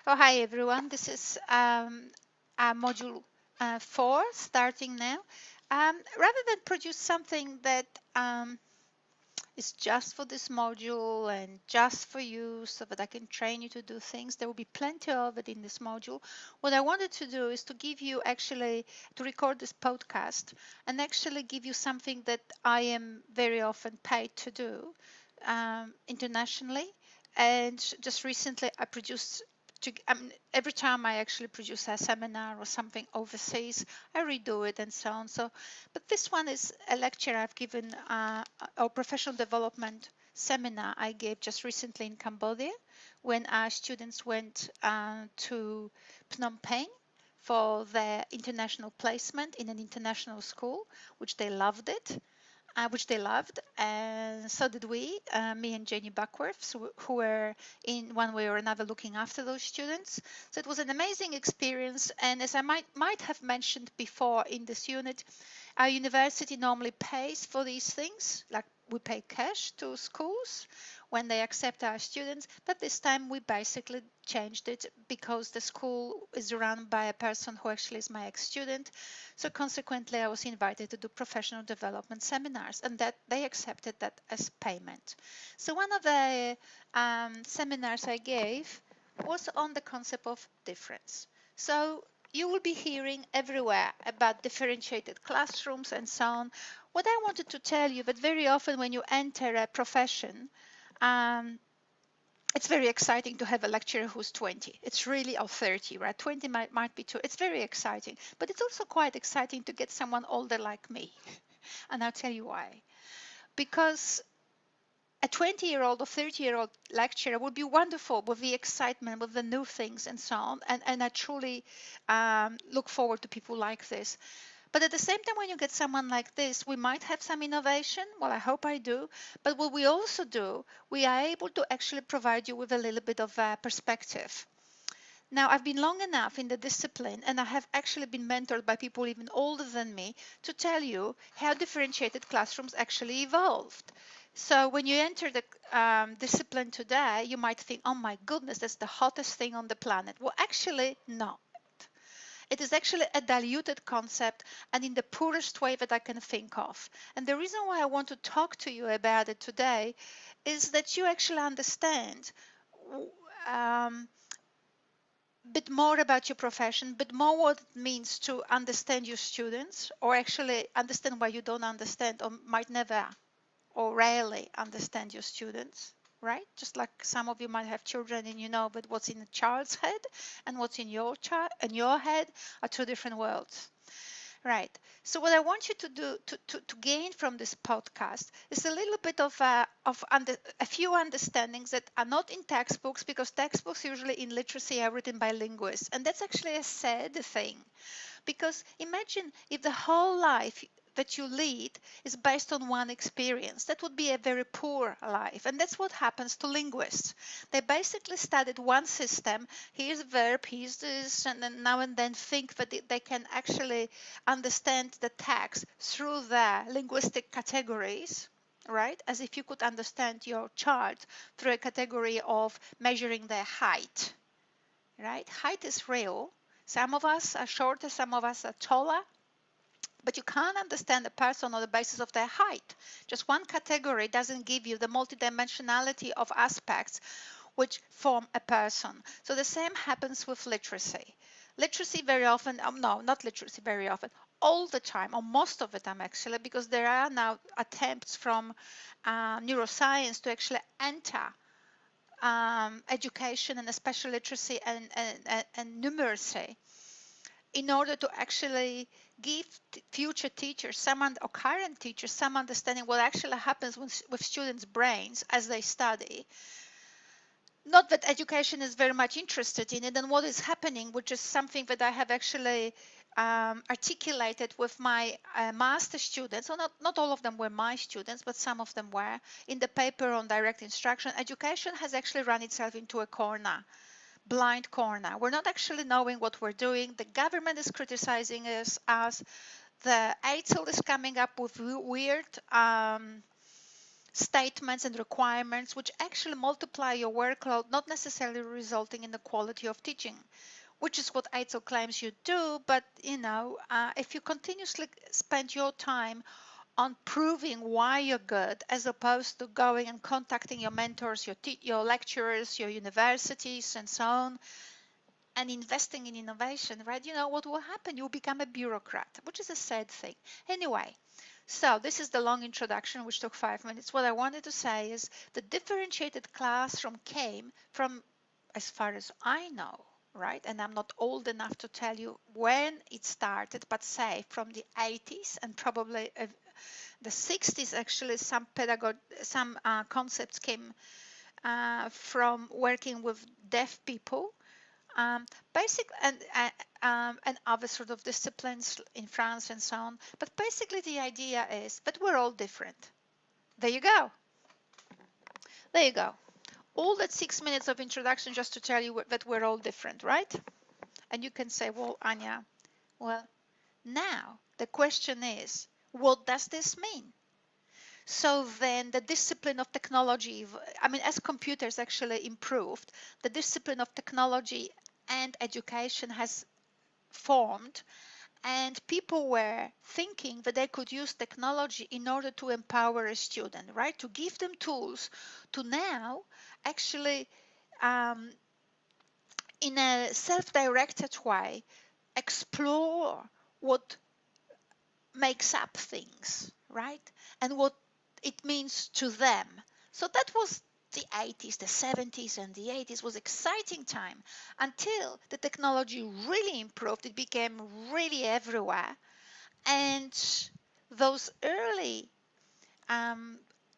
Oh, hi everyone. This is module 4 starting now. Rather than produce something that is just for this module and just for you so that I can train you to do things, there will be plenty of it in this module. What I wanted to do is to give you to record this podcast and actually give you something that I am very often paid to do internationally. And just recently I produced every time I actually produce a seminar or something overseas, I redo it and so on. But this one is a lecture I've given, a professional development seminar I gave just recently in Cambodia when our students went to Phnom Penh for their international placement in an international school, which they loved it. Which they loved, and so did we, me and Jenny Buckworth, who were in one way or another looking after those students. So it was an amazing experience, and as I might have mentioned before in this unit, our university normally pays for these things, like we pay cash to schools when they accept our students, but this time we basically changed it because the school is run by a person who actually is my ex-student. So consequently, I was invited to do professional development seminars, and that they accepted that as payment. So one of the seminars I gave was on the concept of difference. So you will be hearing everywhere about differentiated classrooms and so on. What I wanted to tell you that very often when you enter a profession, um, it's very exciting to have a lecturer who's 20. It's really, or 30, right? 20 might be too. It's very exciting, but it's also quite exciting to get someone older like me. And I'll tell you why. Because a 20-year-old or 30-year-old lecturer would be wonderful with the excitement, with the new things and so on. And I truly look forward to people like this. But at the same time, when you get someone like this, we might have some innovation. Well, I hope I do. But what we also do, we are able to actually provide you with a little bit of perspective. Now, I've been long enough in the discipline, and I have actually been mentored by people even older than me to tell you how differentiated classrooms actually evolved. So when you enter the discipline today, you might think, oh my goodness, that's the hottest thing on the planet. Well, actually, no. It is actually a diluted concept and in the poorest way that I can think of. And the reason why I want to talk to you about it today is that you actually understand um, a bit more about your profession, but more what it means to understand your students or actually understand why you don't understand or might never or rarely understand your students, right? Just like some of you might have children and you know that what's in a child's head and what's in your head are two different worlds. Right. So what I want you to do to gain from this podcast is a little bit of a few understandings that are not in textbooks, because textbooks usually in literacy are written by linguists, and that's actually a sad thing. Because imagine if the whole life that you lead is based on one experience. That would be a very poor life. And that's what happens to linguists. They basically studied one system. Here's a verb, here's this, and then now and then think that they can actually understand the text through the linguistic categories, right? As if you could understand your child through a category of measuring their height, right? Height is real. Some of us are shorter, some of us are taller, but you can't understand a person on the basis of their height. Just one category doesn't give you the multidimensionality of aspects which form a person. So the same happens with literacy. Literacy very often, no, not literacy very often, all the time, or most of the time actually, because there are now attempts from neuroscience to actually enter education and especially literacy and numeracy in order to actually give future teachers or current teachers some understanding what actually happens with students' brains as they study. Not that education is very much interested in it and what is happening, which is something that I have actually articulated with my master students. So not all of them were my students, but some of them were. In the paper on direct instruction, education has actually run itself into a corner. Blind corner. We're not actually knowing what we're doing. The government is criticizing us. The AITL is coming up with weird statements and requirements, which actually multiply your workload, not necessarily resulting in the quality of teaching, which is what ITIL claims you do. But if you continuously spend your time on proving why you're good, as opposed to going and contacting your mentors, your lecturers, your universities, and so on, and investing in innovation, right? What will happen? You'll become a bureaucrat, which is a sad thing. Anyway, so this is the long introduction, which took 5 minutes. What I wanted to say is the differentiated classroom came from, as far as I know, right? And I'm not old enough to tell you when it started, but say from the 80s and probably the 60s. Actually, some concepts came from working with deaf people, basic and other sort of disciplines in France and so on. But basically, the idea is that we're all different. There you go. There you go. All that 6 minutes of introduction just to tell you that we're all different, right? And you can say, well, Anya, well, now the question is, what does this mean? So then the discipline of technology, as computers actually improved, the discipline of technology and education has formed, and people were thinking that they could use technology in order to empower a student, right? To give them tools to now actually, in a self-directed way, explore what makes up things, right? And what it means to them. So that was the 80s, the 70s, and the 80s was exciting time until the technology really improved. It became really everywhere. And those early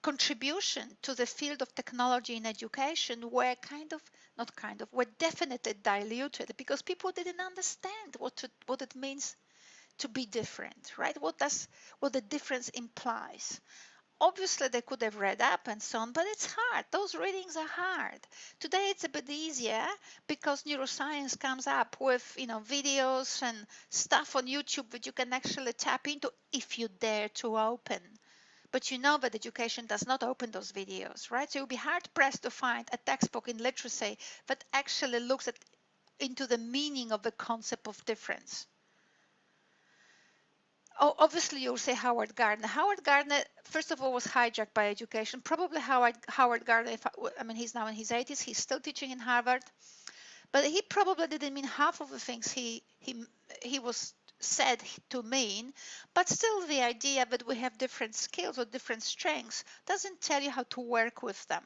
contribution to the field of technology in education were were definitely diluted because people didn't understand what it means to be different, right? What the difference implies. Obviously, they could have read up and so on, but it's hard. Those readings are hard. Today, it's a bit easier because neuroscience comes up with, videos and stuff on YouTube that you can actually tap into if you dare to open. But you know that education does not open those videos, right? So you'll be hard pressed to find a textbook in literacy that actually looks into the meaning of the concept of difference. Oh, obviously, you'll say Howard Gardner. Howard Gardner, first of all, was hijacked by education. Probably Howard Gardner, he's now in his 80s. He's still teaching in Harvard. But he probably didn't mean half of the things he was said to mean. But still, the idea that we have different skills or different strengths doesn't tell you how to work with them.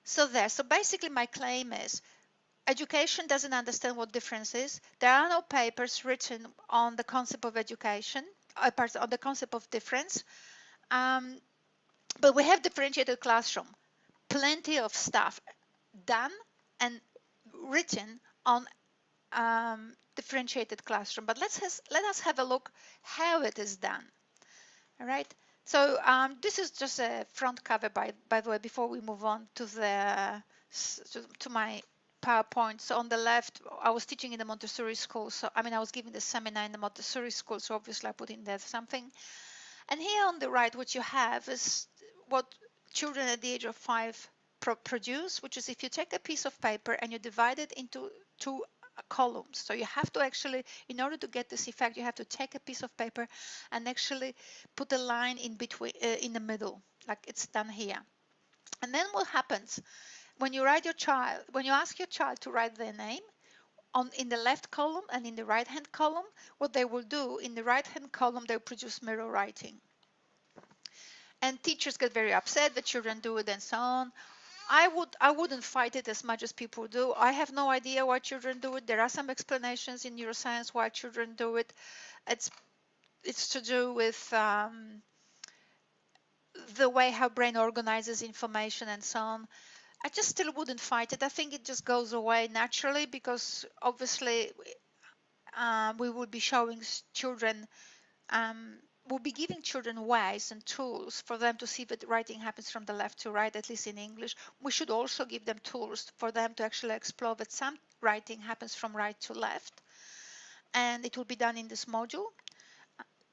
So basically, my claim is education doesn't understand what difference is. There are no papers written on the concept of education, on the concept of difference. But we have differentiated classroom. Plenty of stuff done and written on differentiated classroom. But let us have a look how it is done. All right. So this is just a front cover, by the way, before we move on to my PowerPoint. So on the left, I was teaching in the Montessori school. So I was giving the seminar in the Montessori school. So obviously I put in there something. And here on the right, what you have is what children at the age of 5 produce, which is if you take a piece of paper and you divide it into 2 columns. So you have to actually, in order to get this effect, you have to take a piece of paper and actually put a line in between, in the middle, like it's done here. And then what happens when you ask your child to write their name in the left column and in the right hand column, what they will do in the right hand column, they'll produce mirror writing. And teachers get very upset, the children do it and so on. I wouldn't fight it as much as people do. I have no idea why children do it. There are some explanations in neuroscience why children do it. It's to do with the way how brain organizes information and so on. I just still wouldn't fight it. I think it just goes away naturally because obviously we would be showing children, we'll be giving children ways and tools for them to see that writing happens from the left to right, at least in English. We should also give them tools for them to actually explore that some writing happens from right to left. And it will be done in this module.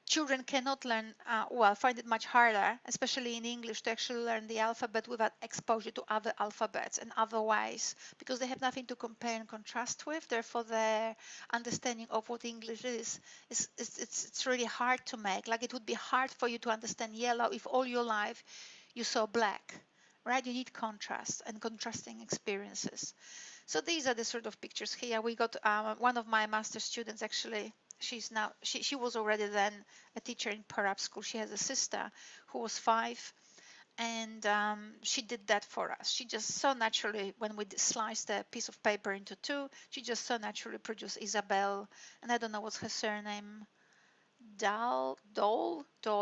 children cannot learn, well, find it much harder, especially in English, to actually learn the alphabet without exposure to other alphabets and other ways, because they have nothing to compare and contrast with. Therefore, their understanding of what English it's really hard to make. Like it would be hard for you to understand yellow if all your life you saw black, right? You need contrast and contrasting experiences. So these are the sort of pictures here. We got one of my master students actually. She was already then a teacher in prep school. She has a sister who was 5, and she did that for us. She just so naturally, when we sliced a piece of paper into 2, she just so naturally produced Isabel, and I don't know what's her surname, Dole,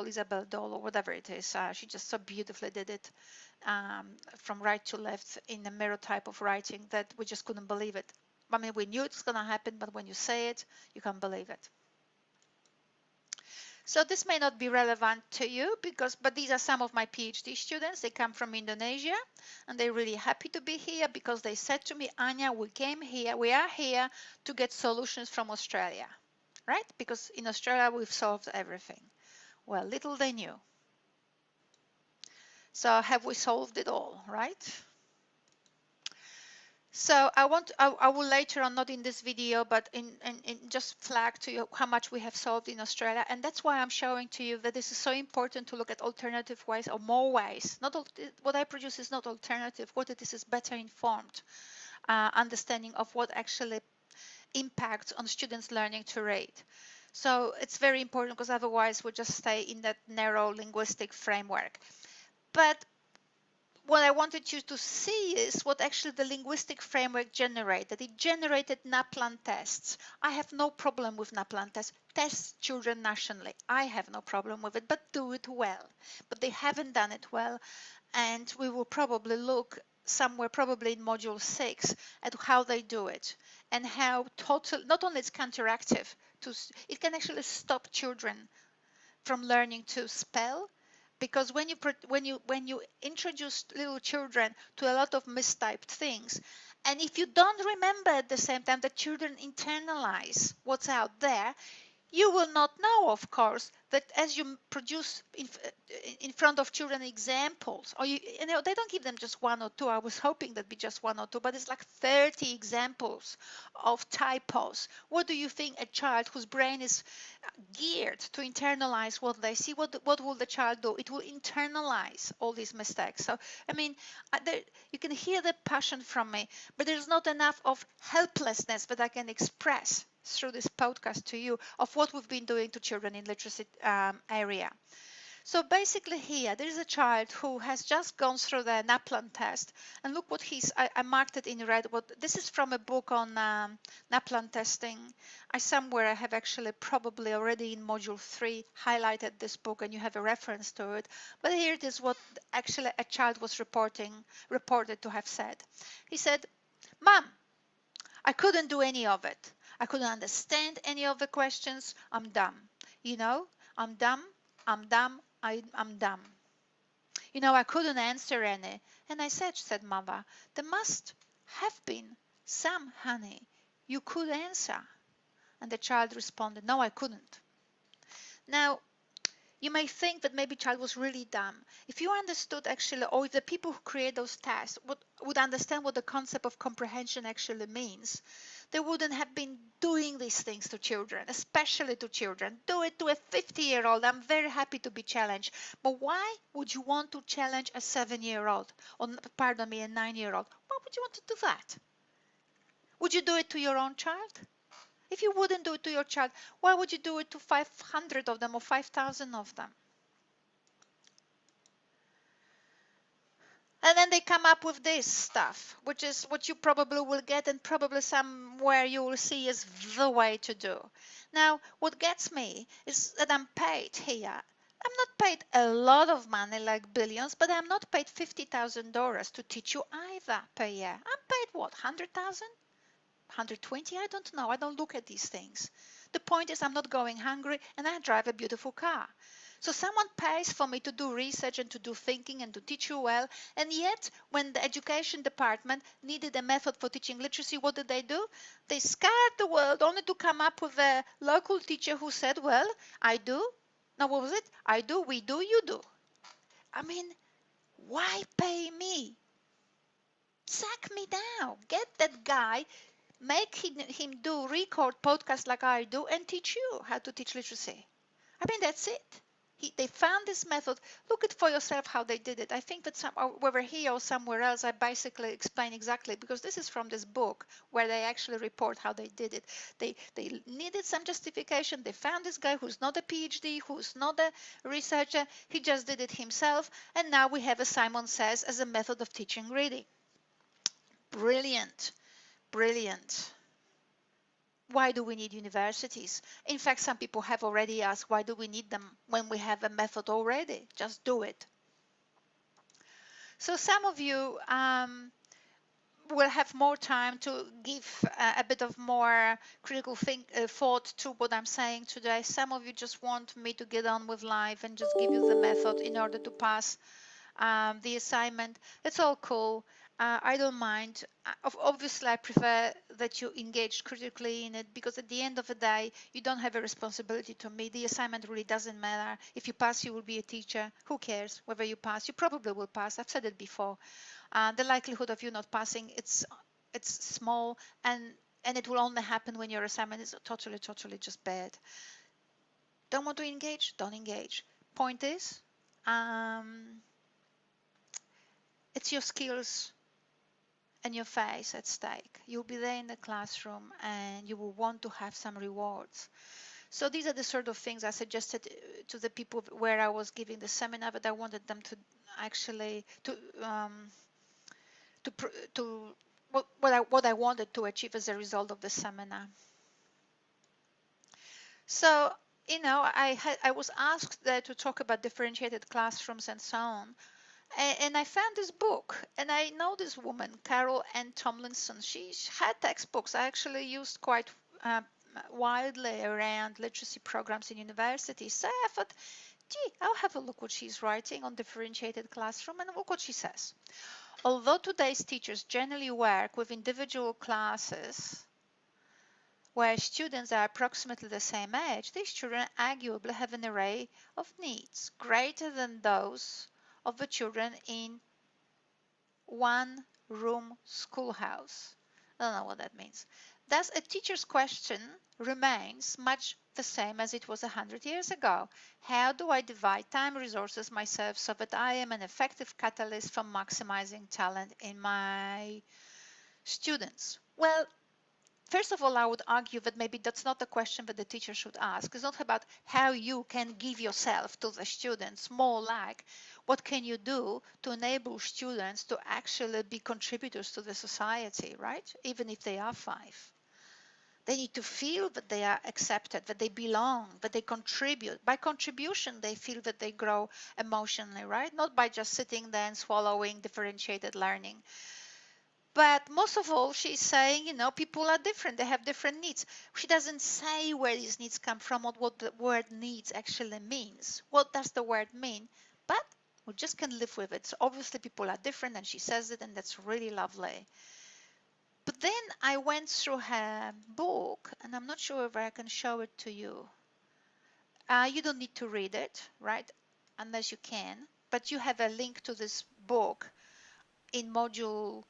Isabel Dole, or whatever it is. She just so beautifully did it, from right to left in a mirror type of writing that we just couldn't believe it. I mean, we knew it's going to happen, but when you say it, you can't believe it. So this may not be relevant to you but these are some of my PhD students. They come from Indonesia, and they're really happy to be here because they said to me, Anya, we are here to get solutions from Australia, right? Because in Australia, we've solved everything. Well, little they knew. So have we solved it all, right? So I will later on, not in this video, but in just flag to you how much we have solved in Australia. And that's why I'm showing to you that this is so important to look at alternative ways or more ways. Not what I produce is not alternative. What it is better informed understanding of what actually impacts on students learning to read. So it's very important, because otherwise we'll just stay in that narrow linguistic framework. But what I wanted you to see is what actually the linguistic framework generated. It generated NAPLAN tests. I have no problem with NAPLAN tests. Test children nationally. I have no problem with it, but do it well. But they haven't done it well, and we will probably look somewhere, probably in module 6, at how they do it and how not only it's counteractive, it can actually stop children from learning to spell, because when you introduce little children to a lot of mistyped things, and if you don't remember at the same time that children internalize what's out there, you will not know, of course, that as you produce in front of children examples, or they don't give them just 1 or 2. I was hoping that'd be just 1 or 2, but it's like 30 examples of typos. What do you think a child whose brain is geared to internalize what they see, what will the child do? It will internalize all these mistakes. So, I mean, you can hear the passion from me, but there's not enough of helplessness that I can express through this podcast to you of what we've been doing to children in literacy area. So basically here, there is a child who has just gone through the NAPLAN test, and look what I marked it in red. This is from a book on NAPLAN testing. I have actually probably already in module 3 highlighted this book, and you have a reference to it. But here it is what actually a child was reported to have said. He said, Mom, I couldn't do any of it. I couldn't understand any of the questions. I'm dumb. I'm dumb. I'm dumb. I'm dumb. I couldn't answer any. And I said Mother, there must have been some, honey, you could answer. And the child responded, no, I couldn't. Now, you may think that maybe child was really dumb. If you understood actually, or if the people who create those tests would understand what the concept of comprehension actually means, they wouldn't have been doing these things to children, especially to children. Do it to a 50-year-old. I'm very happy to be challenged. But why would you want to challenge a 7-year-old, or pardon me, a 9-year-old? Why would you want to do that? Would you do it to your own child? If you wouldn't do it to your child, why would you do it to 500 of them or 5,000 of them? And then they come up with this stuff, which is what you probably will get, and probably somewhere you will see is the way to do. Now, what gets me is that I'm paid here. I'm not paid a lot of money, like billions, but I'm not paid $50,000 to teach you either per year. I'm paid what, 100,000? 120? I don't know. I don't look at these things. The point is I'm not going hungry, and I drive a beautiful car. So someone pays for me to do research and to do thinking and to teach you well, and yet when the education department needed a method for teaching literacy, what did? They scoured the world only to come up with a local teacher who said, well, I do Now, what was it? I do, we do, you do. I mean, why pay me? Sack me down. Get that guy, make him do record podcasts like I do and teach you how to teach literacy. I mean, that's it. They found this method. Look at for yourself how they did it. I think that whether here or somewhere else, I basically explain exactly, because this is from this book where they actually report how they did it. They needed some justification. They found this guy who's not a PhD, who's not a researcher. He just did it himself. And now we have a Simon Says as a method of teaching reading. Brilliant. Brilliant. Why do we need universities? In fact, some people have already asked, why do we need them when we have a method already? Just do it. So some of you will have more time to give a bit of more critical thought to what I'm saying today. Some of you just want me to get on with life and just give you the method in order to pass the assignment. It's all cool. I don't mind. Obviously, I prefer that you engage critically in it, because at the end of the day, you don't have a responsibility to me. The assignment really doesn't matter. If you pass, you will be a teacher. Who cares whether you pass? You probably will pass. I've said it before. The likelihood of you not passing, it's small, and it will only happen when your assignment is totally just bad. Don't want to engage? Don't engage. Point is, it's your skills and your face at stake. You'll be there in the classroom and you will want to have some rewards. So these are the sort of things I suggested to the people where I was giving the seminar, but I wanted them to actually what I wanted to achieve as a result of the seminar. So, you know, I was asked there to talk about differentiated classrooms and so on. And I found this book, and I know this woman, Carol Ann Tomlinson. She had textbooks I actually used quite widely around literacy programs in universities. So I thought, gee, I'll have a look what she's writing on differentiated classroom, and look what she says. Although today's teachers generally work with individual classes where students are approximately the same age, these children arguably have an array of needs greater than those of the children in one-room schoolhouse. I don't know what that means. Thus, a teacher's question remains much the same as it was 100 years ago. How do I divide time, resources, myself so that I am an effective catalyst for maximizing talent in my students? Well, first of all, I would argue that maybe that's not the question that the teacher should ask. It's not about how you can give yourself to the students, more like what can you do to enable students to actually be contributors to the society, right? Even if they are 5. They need to feel that they are accepted, that they belong, that they contribute. By contribution, they feel that they grow emotionally, right? Not by just sitting there and swallowing differentiated learning. But most of all, she's saying, you know, people are different. They have different needs. She doesn't say where these needs come from or what the word needs actually means. What does the word mean? But we just can live with it. So obviously people are different, and she says it, and that's really lovely. But then I went through her book, and I'm not sure if I can show it to you. You don't need to read it, right? Unless you can. But you have a link to this book in module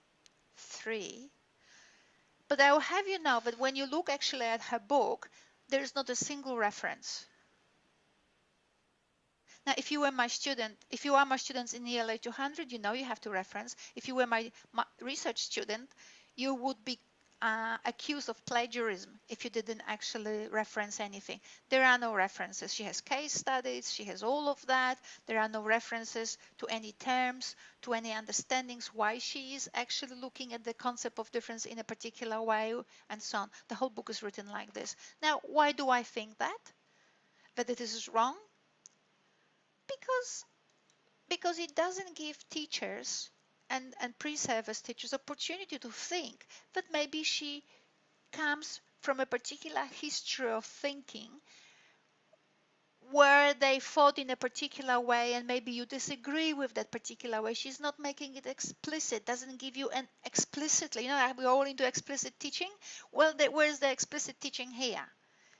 3. But I will have you know that when you look actually at her book, there is not a single reference. Now, if you were my student, if you are my students in ELA 200, you know you have to reference. If you were my research student, you would be accused of plagiarism if you didn't actually reference anything. There are no references. She has case studies, she has all of that. There are no references to any terms, to any understandings why she is actually looking at the concept of difference in a particular way, and so on. The whole book is written like this. Now, why do I think that? That it is wrong? Because it doesn't give teachers and pre-service teachers opportunity to think that maybe she comes from a particular history of thinking where they thought in a particular way, and maybe you disagree with that particular way. She's not making it explicit, doesn't give you an explicitly, you know, we're all into explicit teaching. Well, where's the explicit teaching here?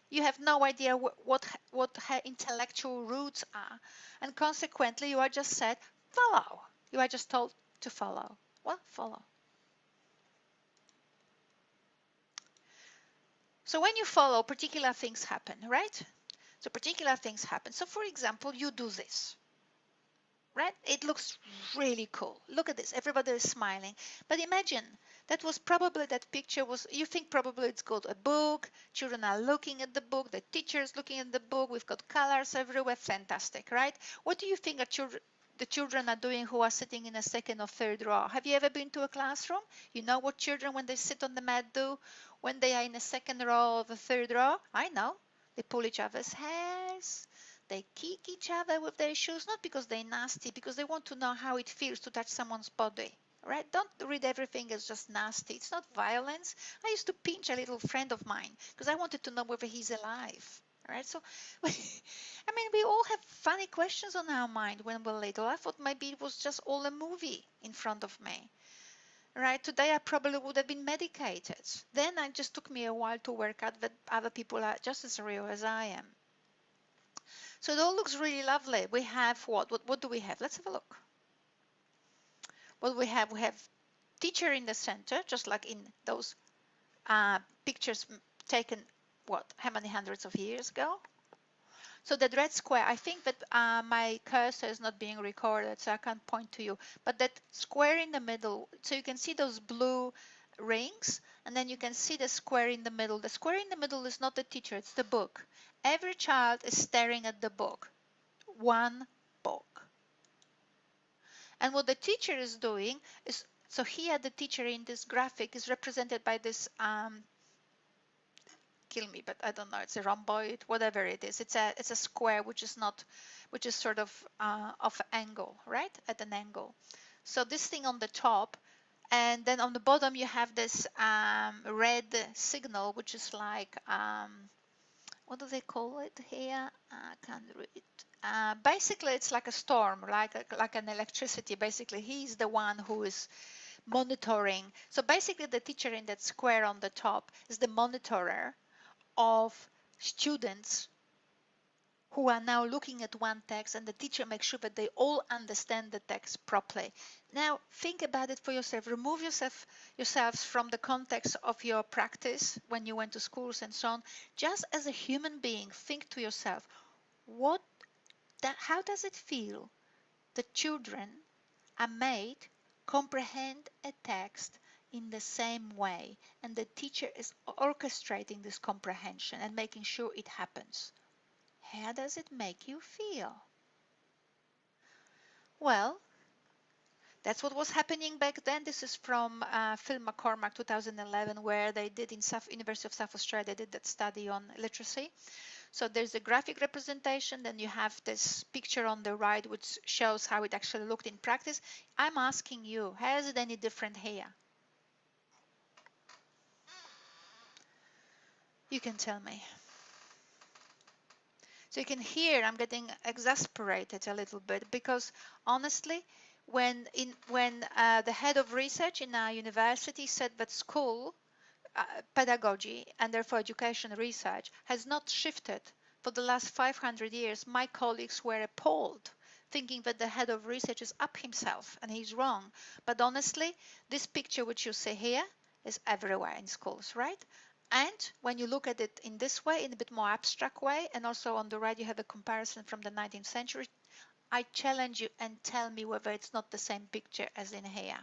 You have no idea what her intellectual roots are, and consequently you are just said follow. You are just told to follow. Well, follow. So when you follow, particular things happen, right? So particular things happen. So for example, you do this, right? It looks really cool. Look at this. Everybody is smiling. But imagine that was probably that picture was, you think probably it's got a book. Children are looking at the book. The teacher is looking at the book. We've got colors everywhere. Fantastic, right? What do you think the children are doing who are sitting in a second or third row? Have you ever been to a classroom? You know what children, when they sit on the mat, do when they are in the second row or the third row? I know. They pull each other's hairs. They kick each other with their shoes, not because they're nasty, because they want to know how it feels to touch someone's body. Right? Don't read everything as just nasty. It's not violence. I used to pinch a little friend of mine because I wanted to know whether he's alive. Right? So, I mean, we all have funny questions on our mind when we're little. I thought maybe it was just all a movie in front of me. Right? Today I probably would have been medicated. Then it just took me a while to work out that other people are just as real as I am. So it all looks really lovely. We have what do we have? Let's have a look. What we have teacher in the center, just like in those pictures taken, how many hundreds of years ago? So that red square, I think that my cursor is not being recorded, so I can't point to you. But that square in the middle, so you can see those blue rings, and then you can see the square in the middle. The square in the middle is not the teacher, it's the book. Every child is staring at the book. One book. And what the teacher is doing is, so here the teacher in this graphic is represented by this, kill me, but I don't know, it's a rhomboid, whatever it is. It's a square which is not, which is sort of angle, right? At an angle. So this thing on the top, and then on the bottom you have this red signal, which is like, what do they call it here? I can't read. Basically, it's like a storm, like an electricity. Basically, he's the one who is monitoring. So basically, the teacher in that square on the top is the monitorer of students who are now looking at one text, and the teacher makes sure that they all understand the text properly. Now, think about it for yourself. Remove yourselves from the context of your practice when you went to schools and so on. Just as a human being, think to yourself, how does it feel that children are made comprehend a text in the same way, and the teacher is orchestrating this comprehension and making sure it happens? How does it make you feel? Well, that's what was happening back then. This is from Phil McCormack 2011, where they did in University of South Australia, they did that study on literacy. So there's a graphic representation, then you have this picture on the right which shows how it actually looked in practice. I'm asking you, how is it any different here? You can tell me. So you can hear I'm getting exasperated a little bit because honestly, when the head of research in our university said that school pedagogy and therefore education research has not shifted for the last 500 years, my colleagues were appalled, thinking that the head of research is up himself, and he's wrong. But honestly, this picture which you see here is everywhere in schools, right? And when you look at it in this way, in a bit more abstract way, and also on the right you have a comparison from the 19th century, I challenge you and tell me whether it's not the same picture as in here.